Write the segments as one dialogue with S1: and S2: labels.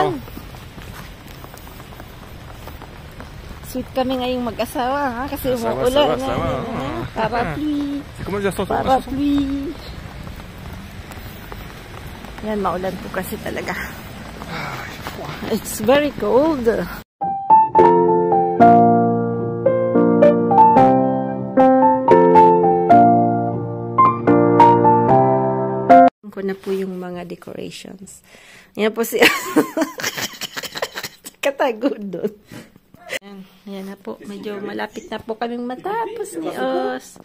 S1: Ayan. Sweet kami ngayong mag-asawa, ha? Kasi umuulan na. Parapluie. Parapluie. Yan, maulan po kasi talaga. It's very cold. Ko na po yung mga decorations. Yan po si katagod doon. Yan na po. Medyo malapit na po kaming matapos ni Os.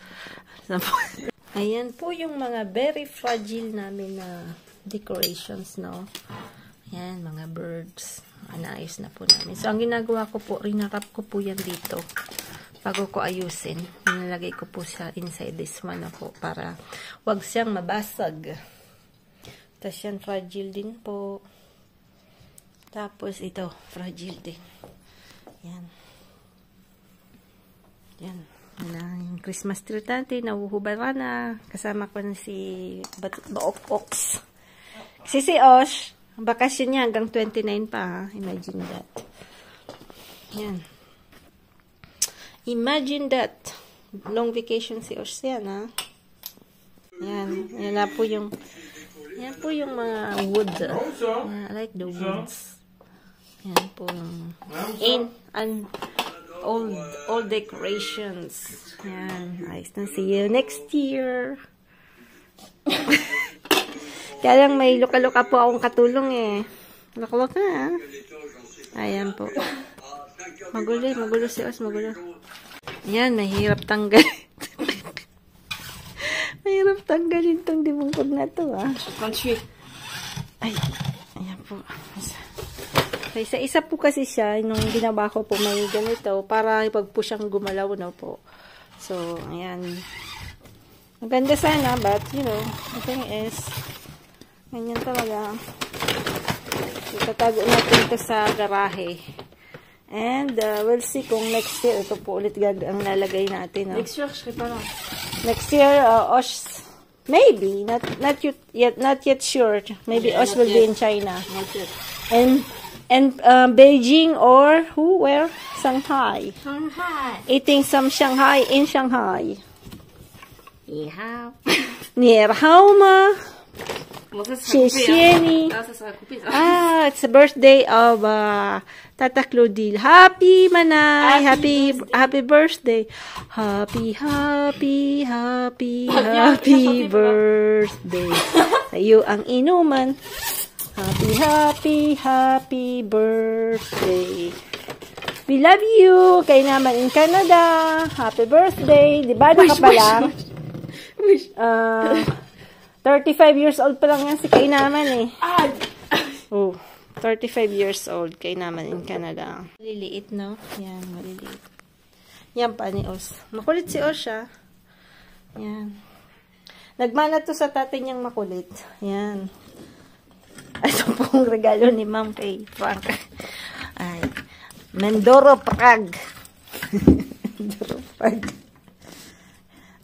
S1: Ayan po yung mga very fragile namin na decorations, no? Yan, mga birds. Naayos na po namin. So, ang ginagawa ko po, rinarap ko po yan dito. Bago ko ayusin, nilagay ko po siya inside this one na po para wag siyang mabasag. Tapos yan, fragile din po. Tapos ito, fragile din. Yan. Yan. Yung Christmas tree natin, nahuhubara na. Kasama ko na si Baok-Ox. Kasi si Osh, ang bakasyon niya hanggang 29 pa, ha? Imagine that. Yan. Imagine that. Long vacation si Osh yan, ha? Yan. Yan na po yung mga wood. I like the woods. Yan po yung old decorations. Yan. Nice na. See you next year. Kaya lang may luka-luka po akong katulong eh. Luka-luka ha. Ayan po. Magulo si Os, magulo. Ayan, mahirap tanggalin. Mahirap tanggalin tong dibungkod na to ah. Ay, ayan po. Isa-isa po kasi siya, nung ginawa ko po may ganito, para pag po siyang gumalaw na po. So, ayan. Maganda sana, but, you know, the thing is, ganyan talaga. Itatago natin ito sa garahe. And, we'll see kung next year, ito po ulit ang lalagay natin. No?
S2: Next year,
S1: next year, Osh, maybe, not yet sure. Maybe yeah, Osh will be in China.
S2: Not yet.
S1: And Beijing or where? Shanghai.
S2: Shanghai.
S1: Eating some Shanghai in Shanghai.
S2: Yeah.
S1: 你好吗？谢谢你。It's the birthday of Tata Claudine. Happy Manay. Happy birthday. Happy birthday. Sa'yo ang inuman. Happy birthday. We love you. Kayo naman in Canada. Happy birthday. Diba naka pa lang? 35 years old pa lang yan si Kay naman eh. Oh, 35 years old Kay naman in Canada. Maliliit, no? Yan, maliliit. Yan pa ni Os. Makulit si Os, ah. Yan. Nagmana to sa tatay niyang makulit. Yan. Ito pong regalo ni Ma'am kay Frank. Ay. Mendoro Prague. Mendoro Prague.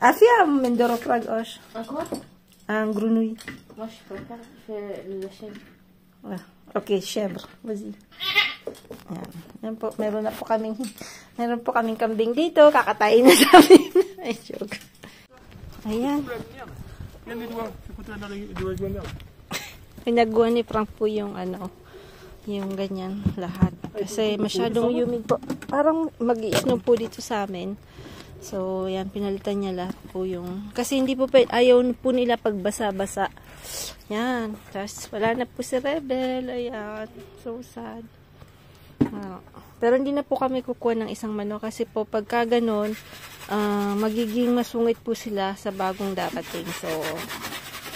S1: Afia, Mendoro Prague, Osh.
S2: Quoi?
S1: Un grenouille.
S2: Moi, je peux pas faire la chèvre.
S1: Ah, ok, chèvre. Vas-y. Yan. Yan po. Meron po kaming kambing dito. Kakatayin na sa amin. Ay, joke. Ayan. Pinagawa ni Frank po yung yung ganyan lahat. Kasi masyadong humid po. Parang mag-i-snow po dito sa amin. So, yan, pinalitan niya lahat po yung... Kasi hindi po, ayaw po nila pagbasa-basa. Yan. Tapos, wala na po si Rebel. Ayan. So sad. Pero hindi na po kami kukuha ng isang manok. Kasi po, pagka ganon, magiging masungit po sila sa bagong darating. So,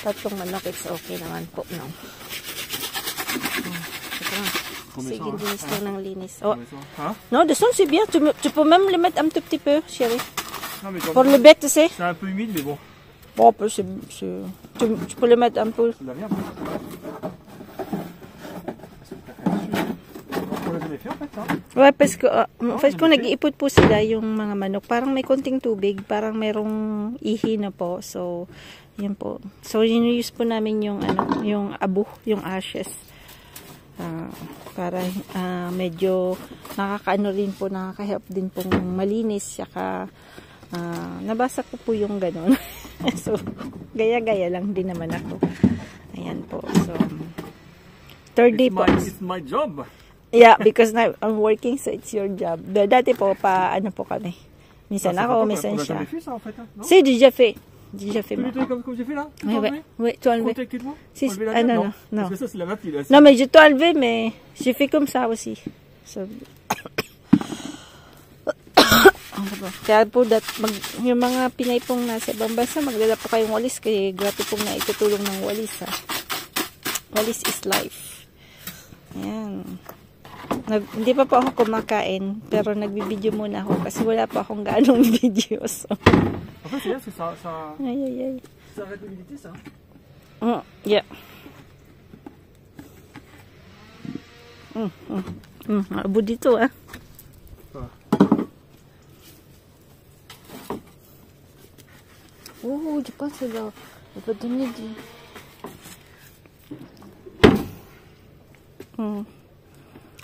S1: tatlong manok, it's okay naman po, no? Sige, linis lang ng linis. Oh. Non, de son, c'est bien. Tu peux même le mettre un tout petit peu, chérie. Non, mais pour le bête, tu sais.
S3: C'est un peu humide, mais bon.
S1: Bon, tu peux le mettre un peu.
S3: C'est de la merde. On l'a jamais fait, en fait, ça.
S1: Ouais, parce que, en fait, kung nag-iipot po sila yung mga manok, parang may konting tubig, parang merong ihi na po. So, yun po. So, use po namin yung, yung abo, yung ashes. para medyo nakakaano rin po, nakaka-help din pong malinis, saka nabasa ko po yung ganun. So gaya-gaya lang din naman ako. Ayan po. So third day po.
S3: It's my job.
S1: Yeah, because now I'm working, so it's your job. Dati po ano po kami. Minsan ako, minsan siya. Si déjà fait. Déjà fait.
S3: Comme j'ai fait là.
S1: Oui, tu as enlevé. Si,
S3: non.
S1: Non.
S3: Parce que ça c'est la mapille.
S1: Non, mais je t'ai enlevé, mais j'ai fait comme ça aussi. So, kaya po yung mga Pinay pong nasa ibang bansa, magdala po kayong walis, kaya grabe pong na itutulong ng walis, ha. Walis is life. Ayan. Hindi pa po ako kumakain, pero nagbibideo muna ako kasi wala pa akong ganong video. So.
S3: En fait, c'est ça.
S1: Ay.
S3: Ça arrête l'humidité, ça.
S1: Yeah. Abo dito, ah. Je pense que là, on va donner du...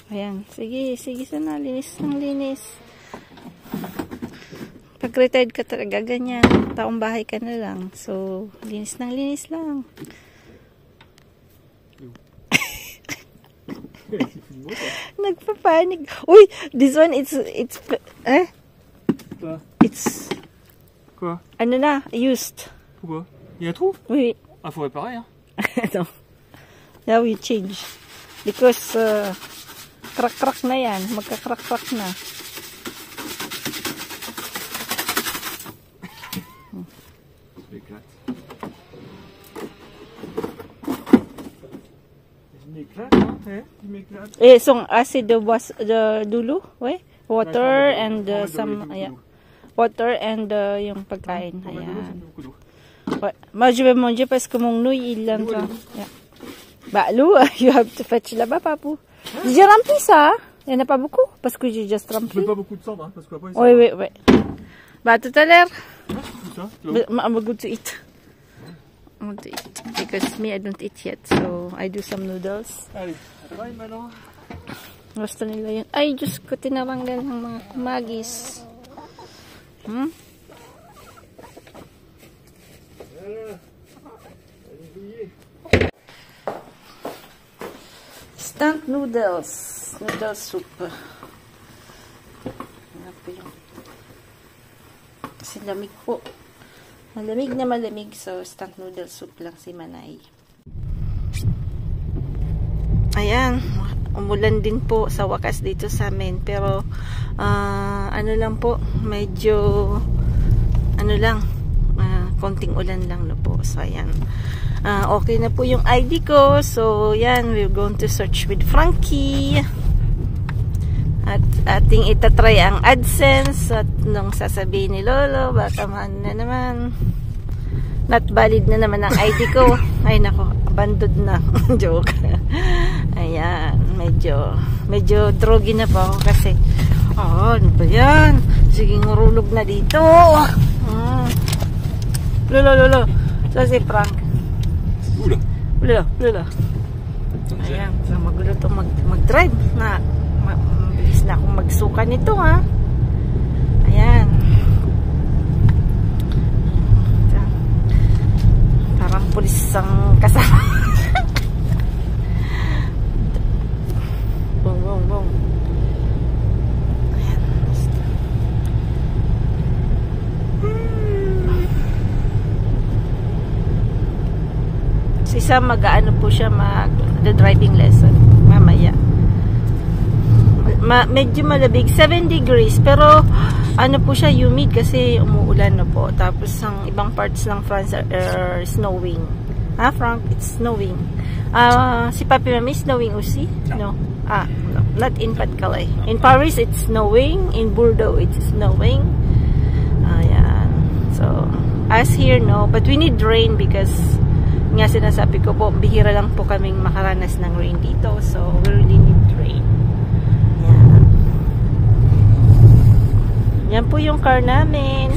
S1: Ayan. Sige sana. Linis ng linis. Pag retired ka talaga, ganyan. Taong bahay ka na lang. So, linis ng linis lang. Nagpapanik. Uy! This one, it's
S3: Quoi?
S1: Ano na? Used.
S3: Pourquoi? Il y a un trou?
S1: Oui.
S3: Ah, faut réparer, hein?
S1: No. Now we change. Because, crack na yan. Magka-crack na.
S3: Je m'éclate. Je m'éclate.
S1: Son acid dulu, we? Water and some, water and yung pagkain. Ayan. Moi, je vais manger parce que mon nouille, il l'entend. Bah, Lou, you have to fetch là-bas, papou. J'ai rempli ça. Il n'y en a pas beaucoup parce que j'ai juste rempli.
S3: Je mets pas beaucoup de cendre, hein, parce qu'après...
S1: Oui. Bah, tout à l'heure.
S3: I'm
S1: going to eat. I want to eat. Because me, I don't eat yet. So, I do some noodles.
S3: Allez, bye maintenant.
S1: Gusto nila yun. Ay, Diyos ko, tinawanggan ng mga magis. Instant noodles. Noodle soup. Kasi lamig po. Malamig na malamig. So, instant noodle soup lang si Manay. Ayan. Umulan din po sa wakas dito sa amin. Pero, ano lang po. Medyo, konting ulan lang na po. So, ayan. Okay na po yung ID ko. So, yan. We're going to search with Frankie. At ating itatry ang AdSense. At nung sasabihin ni Lolo, baka man na naman. Not valid na naman ang ID ko. Ay, nako. Abandoned na. Joke. Ayan. Medyo drogi na po ako kasi. Ano ba yan? Sige, ngurulog na dito. Lolo. So, si Frank. Ula. Ayan. So, magulo to mag-drive na. Mabilis na akong magsuka nito, ha. Ayan. Parang pulis ang kasama. Bong. Ayan. Si Sam, mag-ano po siya, the driving lesson mamaya. Medyo malabig, 7 degrees, pero ano po siya, humid kasi umuulan na po. Tapos ang ibang parts ng France are snowing. Frank, it's snowing. Si Papi Mami, snowing aussi? No. No, not in Pas-de-Calais. In Paris, it's snowing. In Bordeaux, it's snowing. Ayan. So, as here, no. But we need rain because nga sinasabi ko po, bihira lang po kaming makaranas ng rain dito. So, we really need rain. Yan. Yan po yung car namin.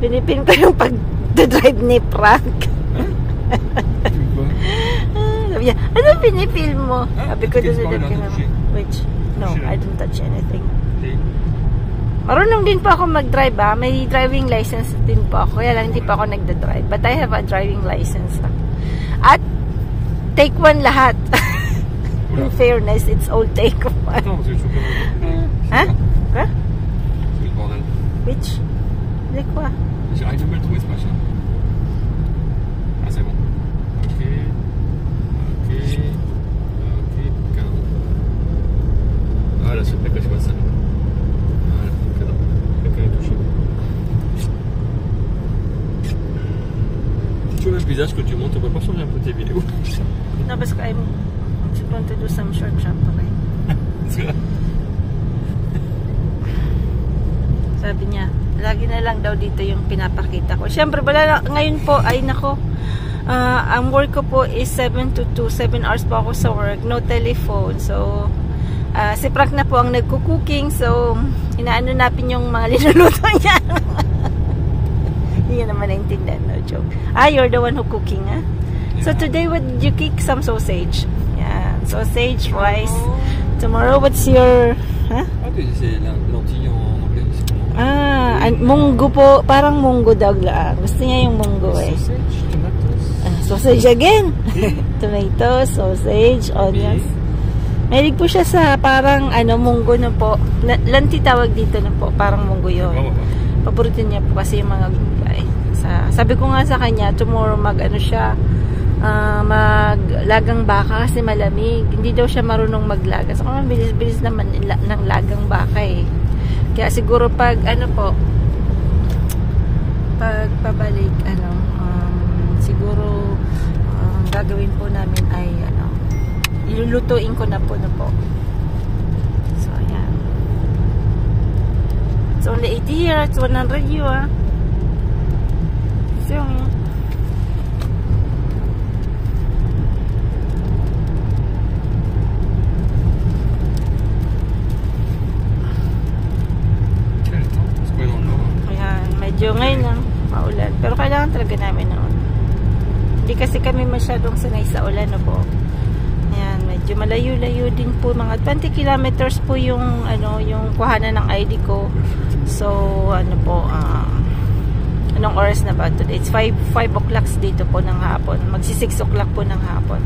S1: Pinipin ko yung pag-drive ni Frank. Sabi niya, ano pinipil mo? Sabi ko doon
S3: Qu'est-ce
S1: na
S3: qu'on a touché?
S1: which? No, I don't touch anything.
S3: Et
S1: Marunong din po ako mag-drive May driving license din po ako. Kaya lang hindi pa ako nagda-drive. But I have a driving license. At take one lahat. In fairness, it's all take one.
S3: attends, parce que je suis pas...
S1: Hein? Quoi?
S3: C'est le bordel.
S1: Which? C'est quoi?
S3: J'arrive même pas à le trouver ce machin. Ah, c'est bon. Ok. Ok. Ok. Canon. Ah, là, c'est le mec que je vois ça. Voilà, canon. Quelqu'un est touché. Si tu vois le visage que tu montes, on peut pas changer un peu tes vidéos.
S1: No, parce que I'm going to do some short jump. Okay? Sabi niya, lagi na lang daw dito yung pinapakita ko. Siyempre, ngayon po, ay nako, ang work ko po is 7 to 2, 7 hours po ako sa work, no telephone. So, si Frank na po ang nagko-cooking, so, inaano natin yung mga linuluto niya. Hindi niya naman naintindihan, no joke. You're the one who cooking, ha? So, today, what did you cook? Some sausage. Yeah, sausage, rice. Tomorrow, what's your, huh?
S3: Ah, c'est la lentille en anglais, c'est comment?
S1: Munggo po. Parang munggo daw lang. Gusto niya yung munggo eh.
S3: Sausage, tomatoes.
S1: Sausage again. Tomato, sausage, onions. Mahilig po siya sa parang munggo na po. Lanti tawag dito na po. Parang munggo yun. Paborito niya po kasi yung mga gulay. Sabi ko nga sa kanya, tomorrow siya, maglagang baka kasi malamig. Hindi daw siya marunong maglaga. So, bilis-bilis naman ng lagang baka eh. Kaya siguro pag pabalik siguro gagawin po namin ay ilulutuin ko na po. So ayan, it's only 80 here, it's 100 you so medyo ngayon lang maulan. Pero kailangan talaga namin noon. Hindi kasi kami masyadong sanay sa ulan po. Ayan, medyo malayo-layo din po. Mga 20 kilometers po yung yung kuhanan ng ID ko. So, anong oras na ba today? It's 5 o'clock dito po ng hapon. Magsi 6 o'clock po ng hapon.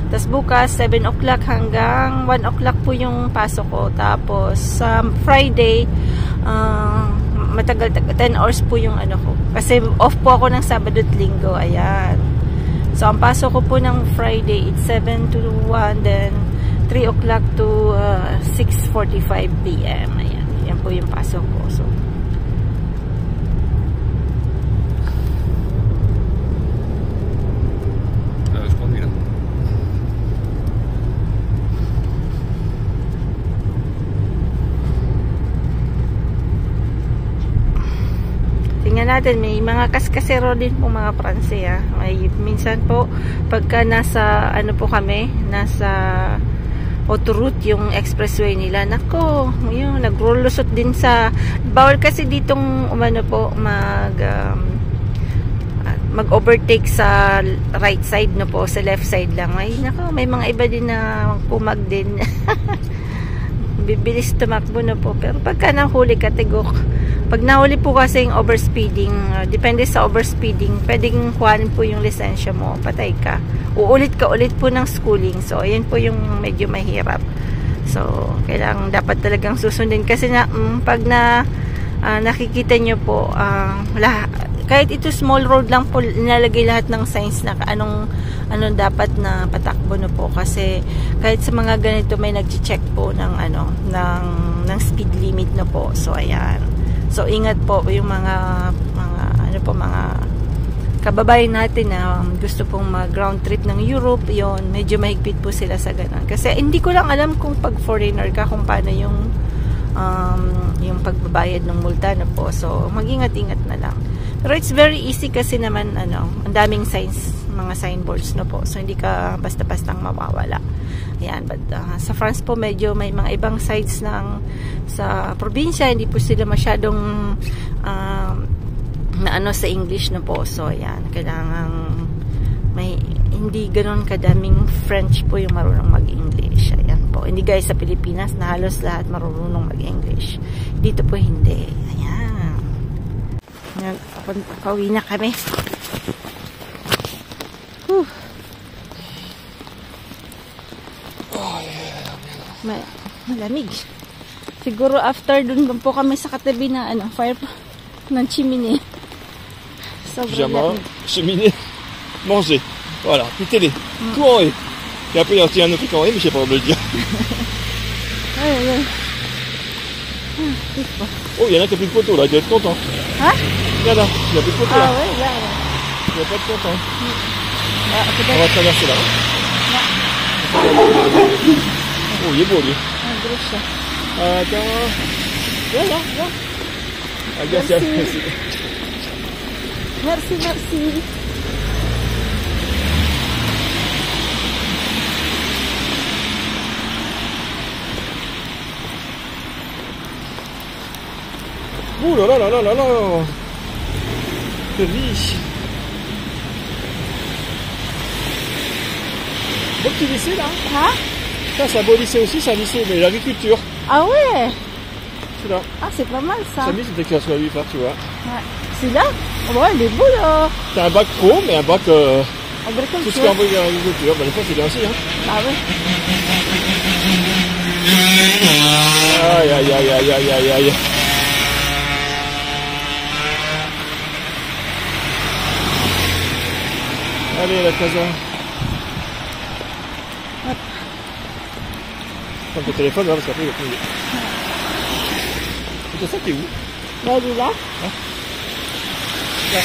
S1: Tapos bukas, 7 o'clock hanggang 1 o'clock po yung pasok ko. Tapos, sa Friday, matagal, 10 hours po yung ko. Kasi off po ako ng Sabado at Linggo. Ayan. So, ang pasok ko po ng Friday, it's 7 to 1, then 3 o'clock to 6:45 p.m. Ayan. Yan po yung pasok ko. So, natin, may mga kaskasero din po mga Pranse May minsan po pagka nasa po kami, nasa autoroute yung expressway nila, nako, yun, nagrulusot din sa bawal kasi ditong mag-overtake sa right side po, sa left side lang. Ay nako, may mga iba din na pumag din. Bibilis tumakbo po, pero pagka nahuli ka, tigok. Pag nahuli po kasi yung overspeeding, depende sa overspeeding, pwedeng kuhanin po yung lisensya mo, patay ka. Uulit ka ulit po ng schooling. So, ayan po yung medyo mahirap. So, kailangan dapat talagang susundin. Kasi pag nakikita nyo po, kahit ito small road lang po, nilalagay lahat ng signs na anong dapat na patakbo po. Kasi kahit sa mga ganito, may nag-check po ng speed limit po. So, ayan. So, ingat po yung mga kababayan natin na gusto pong mag-ground trip ng Europe. Yon, medyo mahigpit po sila sa ganun. Kasi hindi ko lang alam kung pag foreigner ka, kung paano yung pagbabayad ng multa po. So, mag-ingat-ingat na lang. Pero it's very easy kasi naman, ang daming signs, mga signboards po. So, hindi ka basta-bastang mawawala. Ayan, but sa France po medyo may mga ibang sides sa probinsya, hindi po sila masyadong sa English po. So ayan, kailangan hindi ganoon kadaming French po yung marunong mag-English. Ayan po. Hindi guys sa Pilipinas na halos lahat marunong mag-English. Dito po hindi. Ayan. Pauwi na kami. Whew. Malamig. Siguro after dun po kami sa katabi na fire ng chimney.
S3: Pyjama, cheminée, manger. Voilà, puis télé. Tout en haut. Et après, il y a aussi un autre truc en haut, mais je sais pas où le dire. Oh, il y en a qui a plus de photos là, tu vas être content.
S1: Hein?
S3: Regarde là, il y a plus de photos là.
S1: Ah ouais, là.
S3: Tu vas pas être content.
S1: Ah,
S3: On va traverser là. Oh, il est beau lui. Attends.
S1: Voilà, là.
S3: Ah, merci.
S1: Merci.
S3: Ouh là là là là là là. C'est riche. Beau petit lycée là.
S1: Hein?
S3: Ça, c'est un beau lycée aussi, c'est un lycée, mais l'agriculture.
S1: Ah ouais?
S3: C'est là.
S1: Ah, c'est pas mal ça.
S3: Ça mis, c'était que ça soit 8 tu vois.
S1: Ouais. C'est là? Ouais, il est beau là.
S3: C'est un bac pro, mais un bac. Tout ce qui est en agriculture, ben, des fois c'est bien aussi. Hein.
S1: Ah ouais?
S3: Aïe aïe aïe aïe aïe aïe aïe. Allez la casa. Prends ton téléphone là parce qu'après il va tomber. C'est ça t'es où?
S1: Là, il est là.
S3: Là.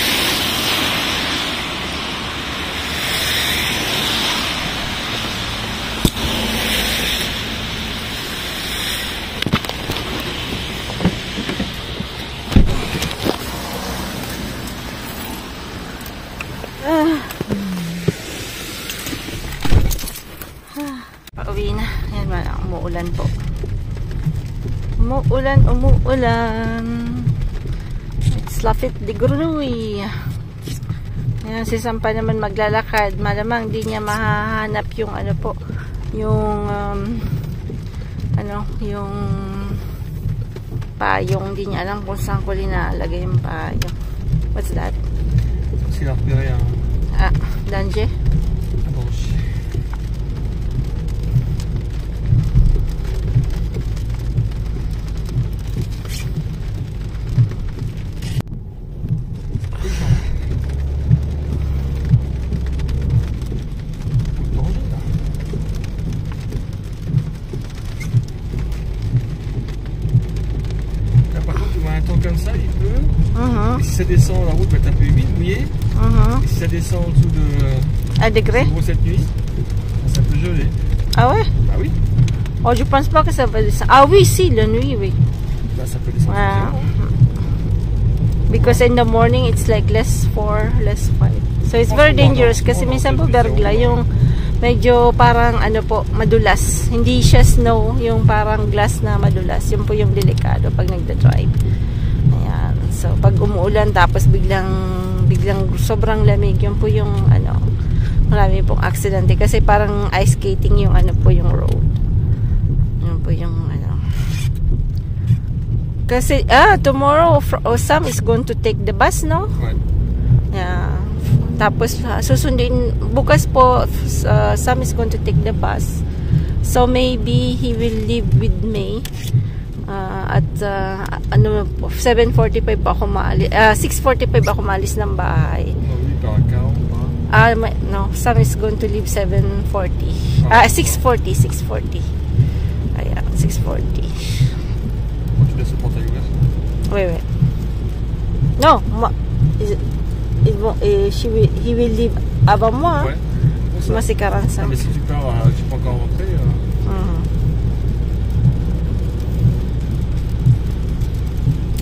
S1: Pauwi na. Ayan ba, umuulan po. Umuulan. It's Lafit de Grenouille. Ayan, si Sampa naman maglalakad. Malamang di niya mahahanap yung yung yung payong. Di niya alam kung saan ko linalagay yung payong. What's that?
S3: C'est là, derrière.
S1: Ah, danger.
S3: Comme ça, il pleut. Et si ça descend, la route va être un peu humide, mouillée. Et si ça descend en dessous de
S1: 1 degré?
S3: cette nuit, ça peut geler.
S1: Ah ouais?
S3: Bah oui.
S1: Oh, je pense pas que ça va descendre. Ah oui, si, la nuit, oui.
S3: Bah ça peut descendre.
S1: Because in the morning, it's like less 4, less 5. So it's very dangerous kasi minsan po bergla yung medyo parang madulas. Hindi siya snow, yung parang glass na madulas. Yun po yung delikado pag nagda-drive. Ayan. So pag umuulan tapos biglang sobrang lamig, yun po yung marami pong aksidente kasi parang ice skating yung yung road. Yun po yung kasi tomorrow Sam is going to take the bus, no?
S3: Right.
S1: Yeah. Tapos susundin bukas po Sam is going to take the bus. So maybe he will leave with me at 7:45 pa ako maalis. 6:45 ako maalis ng bahay. No, Sam is going to leave 7:40. 6:40. Ayan, 6:40.
S3: Tu laisses le portail ouvert?
S1: Wait. No, he will leave avant moi.
S3: Ouais.
S1: Masikaran Sam.
S3: Mais si tu pars, tu peux encore rentrer.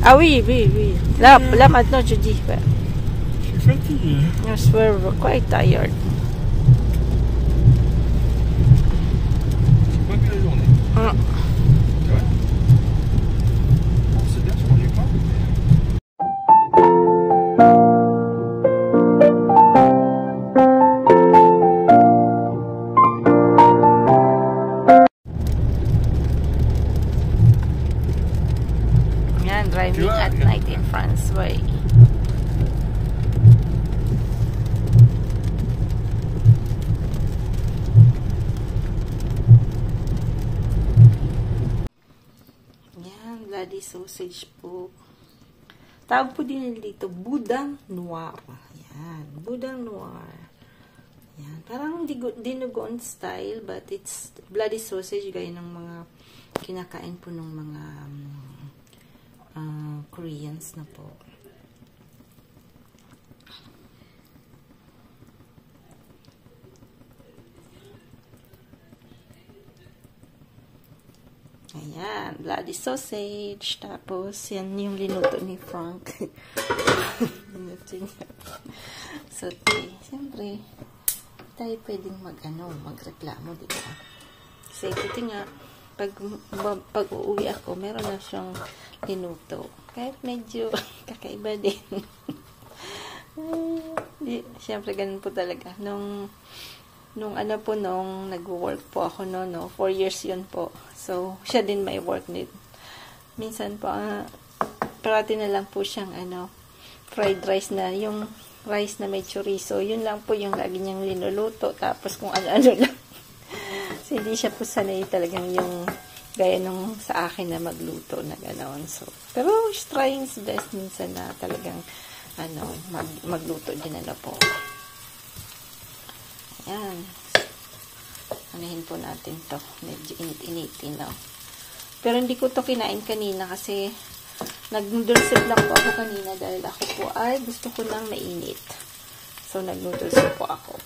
S1: Ah oui. Là maintenant je dis.
S3: Je suis fatigué.
S1: Yes, we're quite tired.
S3: C'est pas bien la journée. C'est vrai? Bon, c'est bien, tu m'ennuies pas.
S1: France way. Yan, bloody sausage po. Tawag po din dito, Boudin Noir. Yan, Boudin Noir. Yan, parang dinuguan style, but it's bloody sausage, gaya ng mga kinakain po ng mga Koreans na po. Ayan, bloody sausage. Tapos, yan yung linuto ni Frank. Linuto niya. So, siyempre, tayo pwedeng magreklamo, di ba? Kasi, buti nga, pag uuwi ako, meron na siyang linuto. Kahit medyo kakaiba din. Siyempre, ganun po talaga. Nung nag-work po ako no, 4 years yun po. So, siya din may work din. Minsan po, parati na lang po siyang, fried rice na, yung rice na may chorizo, yun lang po yung lagi niyang linuluto. Tapos, kung ano-ano lang. So, hindi siya po sanay talagang yung gaya nung sa akin na magluto na gano'n. So, pero, he's trying his best minsan na talagang, magluto din po. Ayan. Anahin po natin to. Medyo init-initin, no? Pero hindi ko to kinain kanina kasi nag-noodle soup lang po ako kanina dahil ako po ay gusto ko ng mainit. So, nag-noodle soup po ako.